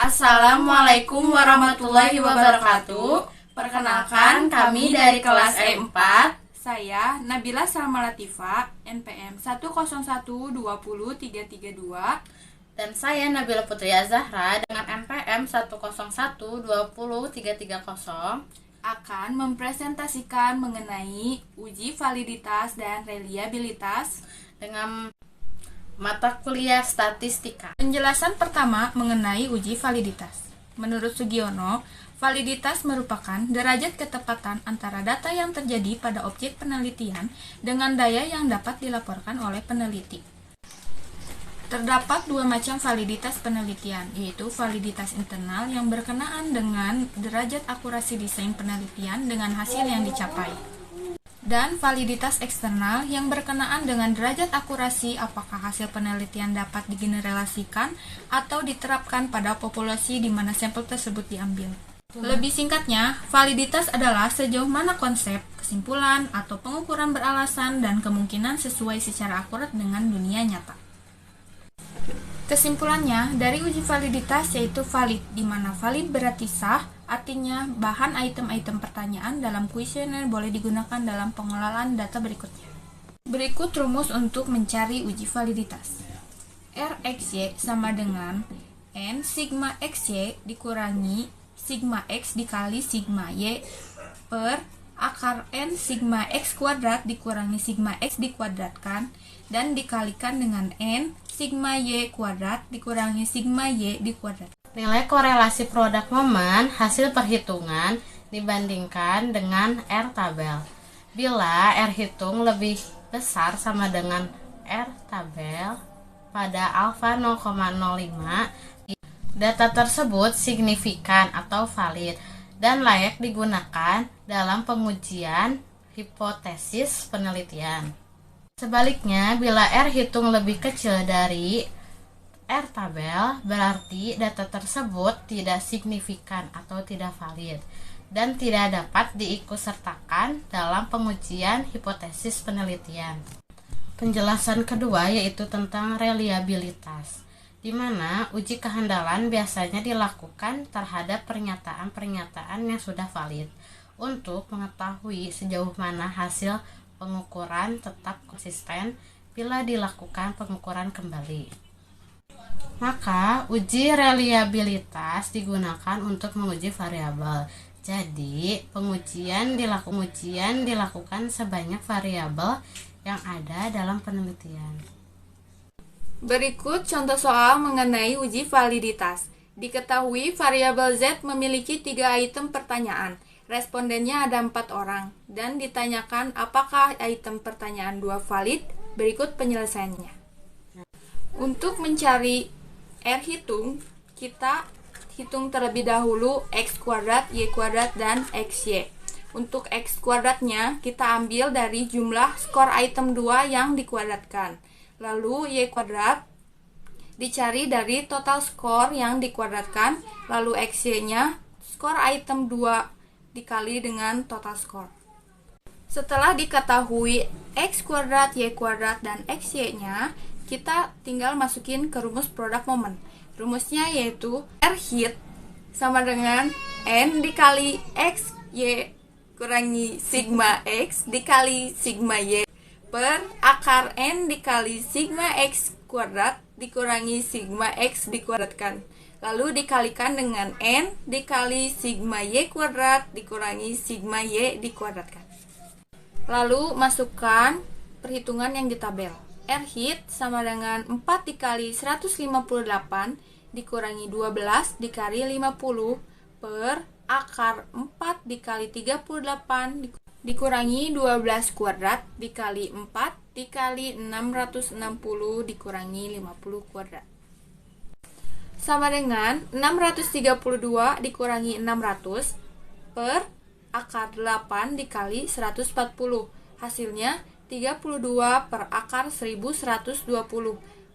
Assalamualaikum warahmatullahi wabarakatuh. Perkenalkan, kami dari kelas E4. Saya Nabila Salma Latifa, NPM 101200332. Dan saya Nabila Putri Azahra dengan NPM 101200330 akan mempresentasikan mengenai uji validitas dan reliabilitas dengan mata kuliah statistika. Penjelasan pertama mengenai uji validitas. Menurut Sugiono, validitas merupakan derajat ketepatan antara data yang terjadi pada objek penelitian dengan daya yang dapat dilaporkan oleh peneliti. Terdapat dua macam validitas penelitian, yaitu validitas internal yang berkenaan dengan derajat akurasi desain penelitian dengan hasil yang dicapai, dan validitas eksternal yang berkenaan dengan derajat akurasi apakah hasil penelitian dapat digeneralisasikan atau diterapkan pada populasi di mana sampel tersebut diambil. Lebih singkatnya, validitas adalah sejauh mana konsep, kesimpulan, atau pengukuran beralasan dan kemungkinan sesuai secara akurat dengan dunia nyata. Kesimpulannya, dari uji validitas yaitu valid, di mana valid berarti sah, artinya bahan item-item pertanyaan dalam kuesioner boleh digunakan dalam pengelolaan data berikutnya. Berikut rumus untuk mencari uji validitas. Rxy sama dengan N sigma xy dikurangi sigma x dikali sigma y per akar N sigma x kuadrat dikurangi sigma x dikuadratkan dan dikalikan dengan N sigma y kuadrat dikurangi sigma y dikuadrat. Nilai korelasi produk momen hasil perhitungan dibandingkan dengan R tabel. Bila R hitung lebih besar sama dengan R tabel pada alfa 0,05, data tersebut signifikan atau valid dan layak digunakan dalam pengujian hipotesis penelitian. Sebaliknya, bila R hitung lebih kecil dari R tabel, berarti data tersebut tidak signifikan atau tidak valid dan tidak dapat diikutsertakan dalam pengujian hipotesis penelitian. Penjelasan kedua yaitu tentang reliabilitas, di mana uji kehandalan biasanya dilakukan terhadap pernyataan-pernyataan yang sudah valid untuk mengetahui sejauh mana hasil pengukuran tetap konsisten bila dilakukan pengukuran kembali. Maka, uji reliabilitas digunakan untuk menguji variabel. Jadi, pengujian dilakukan sebanyak variabel yang ada dalam penelitian. Berikut contoh soal mengenai uji validitas. Diketahui variabel Z memiliki 3 item pertanyaan. Respondennya ada 4 orang dan ditanyakan apakah item pertanyaan 2 valid. Berikut penyelesaiannya. Untuk mencari R hitung, kita hitung terlebih dahulu X kuadrat, Y kuadrat, dan XY. Untuk X kuadratnya kita ambil dari jumlah skor item 2 yang dikuadratkan. Lalu Y kuadrat dicari dari total skor yang dikuadratkan, lalu XY-nya skor item 2 dikali dengan total skor. Setelah diketahui X kuadrat, Y kuadrat, dan XY-nya, kita tinggal masukin ke rumus produk momen. Rumusnya yaitu R hit sama dengan N dikali X Y kurangi sigma X dikali sigma Y per akar N dikali sigma X kuadrat dikurangi sigma X dikuadratkan. Lalu dikalikan dengan N dikali sigma Y kuadrat dikurangi sigma Y dikuadratkan. Lalu masukkan perhitungan yang di tabel. R hit sama dengan 4 dikali 158 dikurangi 12 dikali 50 per akar 4 dikali 38 dikurangi 12 kuadrat dikali 4 dikali 660 dikurangi 50 kuadrat. Sama dengan 632 dikurangi 600 per akar 8 dikali 140. Hasilnya 32 per akar 1120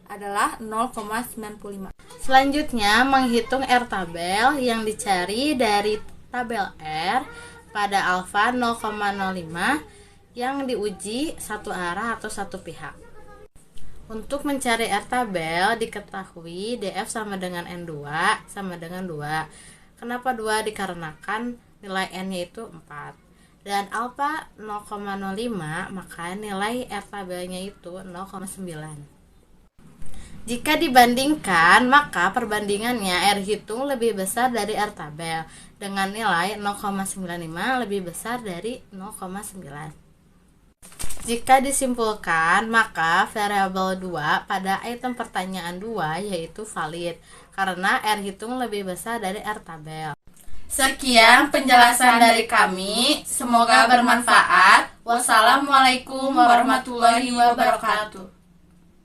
adalah 0,95. Selanjutnya, menghitung R tabel yang dicari dari tabel R pada alfa 0,05 yang diuji satu arah atau satu pihak. Untuk mencari R tabel diketahui DF sama dengan N2 sama dengan 2. Kenapa 2? Dikarenakan nilai N-nya itu 4. Dan alfa 0,05, maka nilai R tabelnya itu 0,9. Jika dibandingkan, maka perbandingannya R hitung lebih besar dari R tabel dengan nilai 0,95 lebih besar dari 0,9. Jika disimpulkan, maka variabel 2 pada item pertanyaan 2 yaitu valid karena R hitung lebih besar dari R tabel. Sekian penjelasan dari kami, semoga bermanfaat. Wassalamualaikum warahmatullahi wabarakatuh.